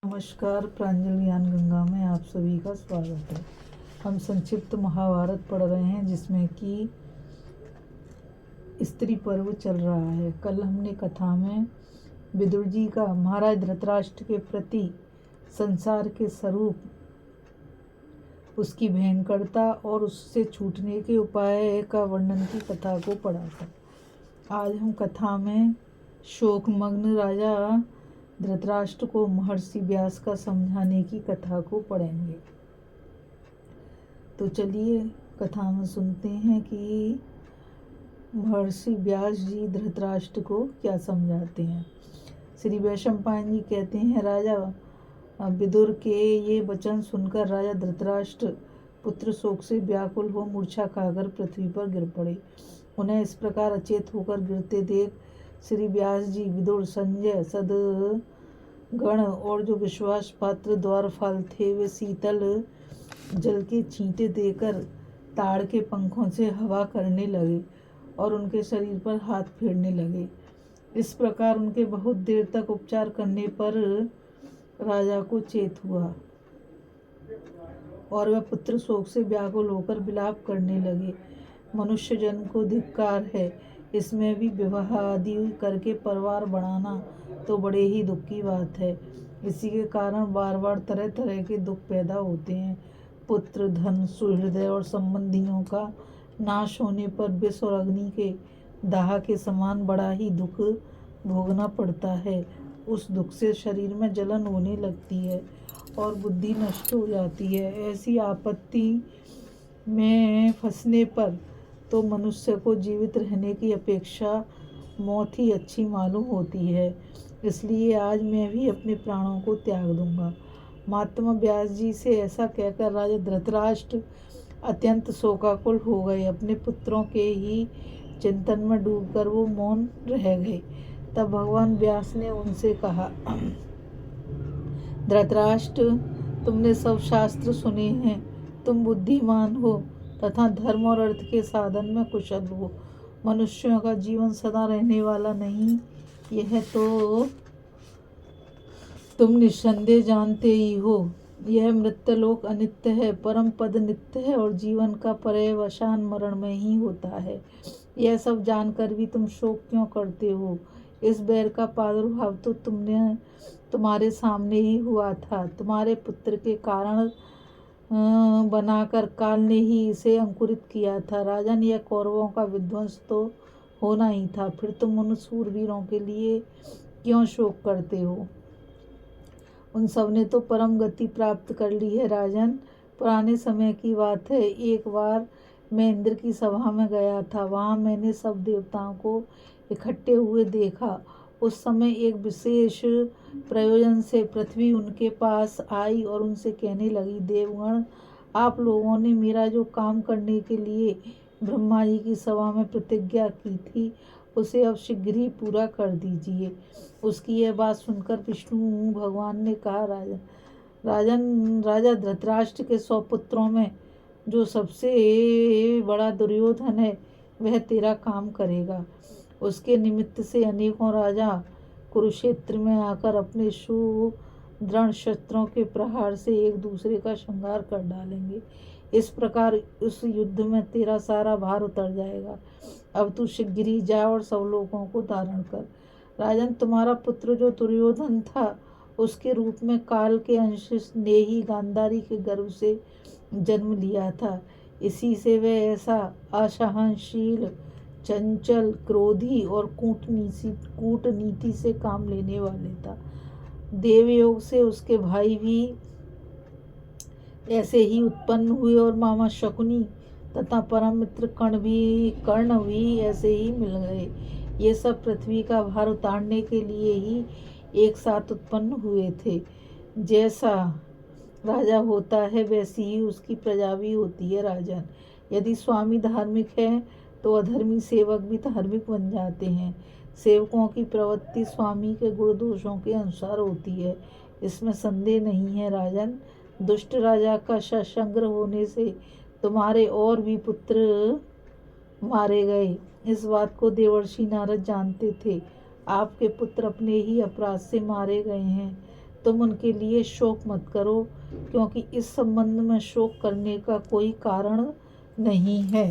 नमस्कार, प्रांजल ज्ञान गंगा में आप सभी का स्वागत है। हम संक्षिप्त महाभारत पढ़ रहे हैं जिसमें कि स्त्री पर्व चल रहा है। कल हमने कथा में विदुर जी का महाराज धृतराष्ट्र के प्रति संसार के स्वरूप, उसकी भयंकरता और उससे छूटने के उपाय का वर्णन की कथा को पढ़ा था। आज हम कथा में शोकमग्न राजा धृतराष्ट्र को महर्षि व्यास का समझाने की कथा को पढ़ेंगे। तो चलिए कथा में सुनते हैं कि महर्षि व्यास जी धृतराष्ट्र को क्या समझाते हैं। श्री वैशंपायन जी कहते हैं, राजा विदुर के ये वचन सुनकर राजा धृतराष्ट्र पुत्र शोक से व्याकुल हो मूर्छा खाकर पृथ्वी पर गिर पड़े। उन्हें इस प्रकार अचेत होकर गिरते देख श्री व्यास जी विदुर, संजय, सदगण और जो विश्वास पात्र द्वारपाल थे वे शीतल जल के छींटे देकर ताड़ के पंखों से हवा करने लगे और उनके शरीर पर हाथ फेरने लगे। इस प्रकार उनके बहुत देर तक उपचार करने पर राजा को चेत हुआ और वह पुत्र शोक से व्याकुल होकर विलाप करने लगे। मनुष्य जन्म को धिक्कार है, इसमें भी विवाह आदि करके परिवार बढ़ाना तो बड़े ही दुख की बात है। इसी के कारण बार बार तरह तरह के दुख पैदा होते हैं। पुत्र, धन, सुहृदय और संबंधियों का नाश होने पर विष और अग्नि के दाह के समान बड़ा ही दुख भोगना पड़ता है। उस दुख से शरीर में जलन होने लगती है और बुद्धि नष्ट हो जाती है। ऐसी आपत्ति में फंसने पर तो मनुष्य को जीवित रहने की अपेक्षा मौत ही अच्छी मालूम होती है। इसलिए आज मैं भी अपने प्राणों को त्याग दूंगा। महात्मा व्यास जी से ऐसा कहकर राजा धृतराष्ट्र अत्यंत शोकाकुल हो गए। अपने पुत्रों के ही चिंतन में डूबकर वो मौन रह गए। तब भगवान व्यास ने उनसे कहा, धृतराष्ट्र, तुमने सब शास्त्र सुने हैं, तुम बुद्धिमान हो तथा धर्म और अर्थ के साधन में कुशल हो। मनुष्यों का जीवन सदा रहने वाला नहीं, यह तो तुम निस्संदेह जानते ही हो। यह मृत्यलोक अनित्य है, परम पद नित्य है और जीवन का पर्यवसान मरण में ही होता है। यह सब जानकर भी तुम शोक क्यों करते हो? इस बैर का प्रादुर्भाव तो तुम्हारे सामने ही हुआ था। तुम्हारे पुत्र के कारण बनाकर काल ने ही इसे अंकुरित किया था। राजन, यह कौरवों का विध्वंस तो होना ही था, फिर तुम उन सूरवीरों के लिए क्यों शोक करते हो? उन सब ने तो परम गति प्राप्त कर ली है। राजन, पुराने समय की बात है, एक बार मैं इंद्र की सभा में गया था। वहाँ मैंने सब देवताओं को इकट्ठे हुए देखा। उस समय एक विशेष प्रयोजन से पृथ्वी उनके पास आई और उनसे कहने लगी, देवगण, आप लोगों ने मेरा जो काम करने के लिए ब्रह्मा जी की सभा में प्रतिज्ञा की थी उसे अब शीघ्र ही पूरा कर दीजिए। उसकी यह बात सुनकर विष्णु भगवान ने कहा, राजा धृतराष्ट्र के 100 पुत्रों में जो सबसे बड़ा दुर्योधन है वह तेरा काम करेगा। उसके निमित्त से अनेकों राजा कुरुक्षेत्र में आकर अपने सुदृढ़ शस्त्रों के प्रहार से एक दूसरे का संहार कर डालेंगे। इस प्रकार उस युद्ध में तेरा सारा भार उतर जाएगा। अब तू शीघ्र ही जा और सब लोगों को धारण कर। राजन, तुम्हारा पुत्र जो दुर्योधन था उसके रूप में काल के अंश ने ही गांधारी के गर्भ से जन्म लिया था। इसी से वह ऐसा असहनशील, चंचल, क्रोधी और कूटनीति से काम लेने वाले था। देवयोग से उसके भाई भी ऐसे ही उत्पन्न हुए और मामा शकुनी तथा परम मित्र कर्ण भी ऐसे ही मिल गए। ये सब पृथ्वी का भार उतारने के लिए ही एक साथ उत्पन्न हुए थे। जैसा राजा होता है वैसी ही उसकी प्रजा भी होती है। राजन, यदि स्वामी धार्मिक है तो अधर्मी सेवक भी धार्मिक बन जाते हैं। सेवकों की प्रवृत्ति स्वामी के गुण दोषों के अनुसार होती है, इसमें संदेह नहीं है। राजन, दुष्ट राजा का सत्संग होने से तुम्हारे और भी पुत्र मारे गए। इस बात को देवर्षि नारद जानते थे। आपके पुत्र अपने ही अपराध से मारे गए हैं, तुम उनके लिए शोक मत करो, क्योंकि इस संबंध में शोक करने का कोई कारण नहीं है।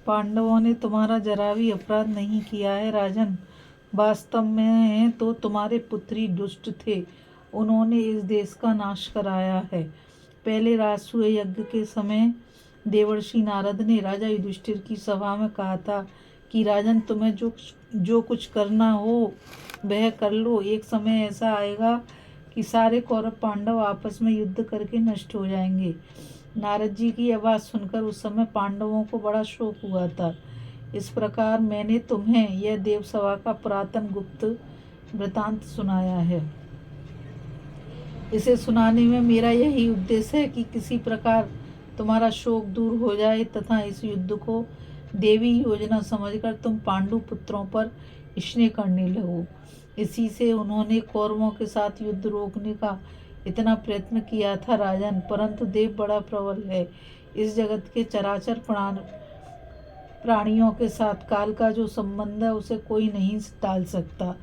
पांडवों ने तुम्हारा जरा भी अपराध नहीं किया है राजन। वास्तव में तो तुम्हारे पुत्र ही दुष्ट थे। उन्होंने इस देश का नाश कराया है। पहले राजसूय यज्ञ के समय देवर्षि नारद ने राजा युधिष्ठिर की सभा में कहा था कि राजन, तुम्हें जो कुछ करना हो वह कर लो। एक समय ऐसा आएगा कि सारे कौरव पांडव आपस में युद्ध करके नष्ट हो जाएंगे। नारद जी की यह बात सुनकर उस समय पांडवों को बड़ा शोक हुआ था। इस प्रकार मैंने तुम्हें यह देवसभा का पुरातन गुप्त वृतांत सुनाया है। इसे सुनाने में मेरा यही उद्देश्य है कि किसी प्रकार तुम्हारा शोक दूर हो जाए तथा इस युद्ध को देवी योजना समझकर तुम पांडु पुत्रों पर स्नेह करने लगो। इसी से उन्होंने कौरवों के साथ युद्ध रोकने का इतना प्रयत्न किया था राजन, परंतु देव बड़ा प्रबल है। इस जगत के चराचर प्राणियों के साथ काल का जो संबंध है उसे कोई नहीं टाल सकता।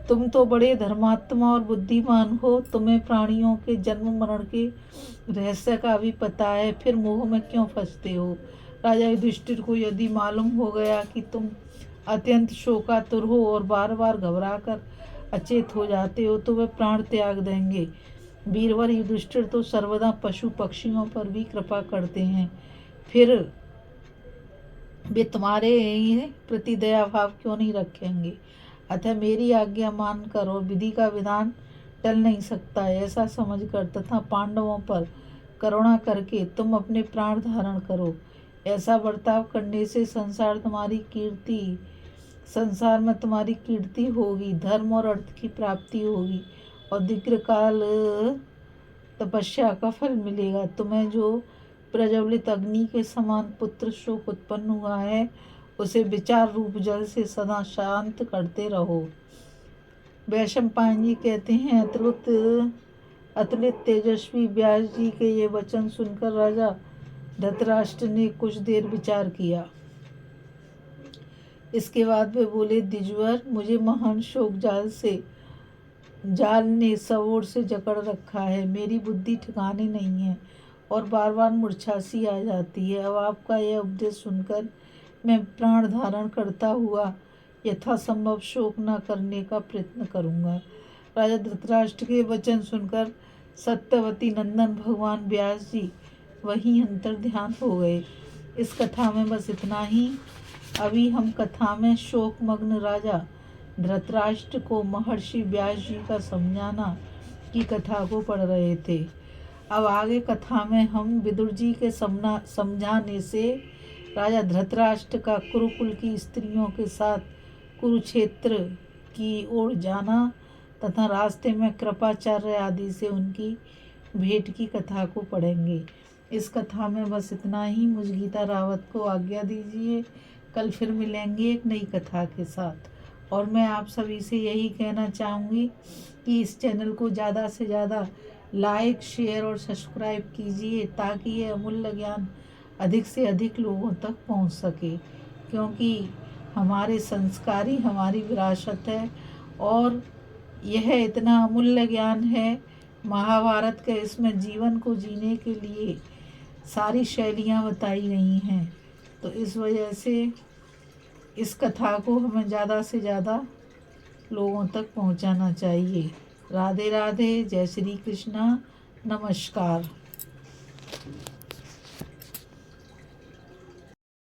तुम तो बड़े धर्मात्मा और बुद्धिमान हो, तुम्हें प्राणियों के जन्म मरण के रहस्य का भी पता है, फिर मोह में क्यों फंसते हो। राजा युधिष्ठिर को यदि मालूम हो गया कि तुम अत्यंत शोकातुर हो और बार बार घबराकर अचेत हो जाते हो तो वे प्राण त्याग देंगे। वीरवर युधिष्ठिर तो सर्वदा पशु पक्षियों पर भी कृपा करते हैं, फिर वे तुम्हारे प्रति दया भाव क्यों नहीं रखेंगे। अतः मेरी आज्ञा मानकर और विधि का विधान टल नहीं सकता, ऐसा समझकर तथा पांडवों पर करुणा करके तुम अपने प्राण धारण करो। ऐसा बर्ताव करने से संसार में तुम्हारी कीर्ति होगी, धर्म और अर्थ की प्राप्ति होगी और दीर्घकाल तपस्या का फल मिलेगा। तुम्हें जो प्रज्वलित अग्नि के समान पुत्र शोक उत्पन्न हुआ है उसे विचार रूप जल से सदा शांत करते रहो। वैशंपायन जी कहते हैं, अतुलित तेजस्वी व्यास जी के ये वचन सुनकर राजा धृतराष्ट्र ने कुछ देर विचार किया। इसके बाद वे बोले, द्विजवर, मुझे महान शोक जाल ने सब ओर से जकड़ रखा है। मेरी बुद्धि ठिकाने नहीं है और बार बार मूर्छा सी आ जाती है। अब आपका यह उपदेश सुनकर मैं प्राण धारण करता हुआ यथासंभव शोक न करने का प्रयत्न करूँगा। राजा धृतराष्ट्र के वचन सुनकर सत्यवती नंदन भगवान व्यास जी वहीं अंतर्ध्यान हो गए। इस कथा में बस इतना ही। अभी हम कथा में शोकमग्न राजा धृतराष्ट्र को महर्षि व्यास जी का समझाना की कथा को पढ़ रहे थे। अब आगे कथा में हम विदुर जी के समझाने से राजा धृतराष्ट्र का कुरुकुल की स्त्रियों के साथ कुरुक्षेत्र की ओर जाना तथा रास्ते में कृपाचार्य आदि से उनकी भेंट की कथा को पढ़ेंगे। इस कथा में बस इतना ही। मुझ गीता रावत को आज्ञा दीजिए। कल फिर मिलेंगे एक नई कथा के साथ। और मैं आप सभी से यही कहना चाहूँगी कि इस चैनल को ज़्यादा से ज़्यादा लाइक, शेयर और सब्सक्राइब कीजिए ताकि ये अमूल्य ज्ञान अधिक से अधिक लोगों तक पहुंच सके, क्योंकि हमारे संस्कार ही हमारी विरासत है और यह इतना अमूल्य ज्ञान है। महाभारत के इसमें जीवन को जीने के लिए सारी शैलियाँ बताई गई हैं, तो इस वजह से इस कथा को हमें ज़्यादा से ज़्यादा लोगों तक पहुंचाना चाहिए। राधे राधे, जय श्री कृष्णा, नमस्कार।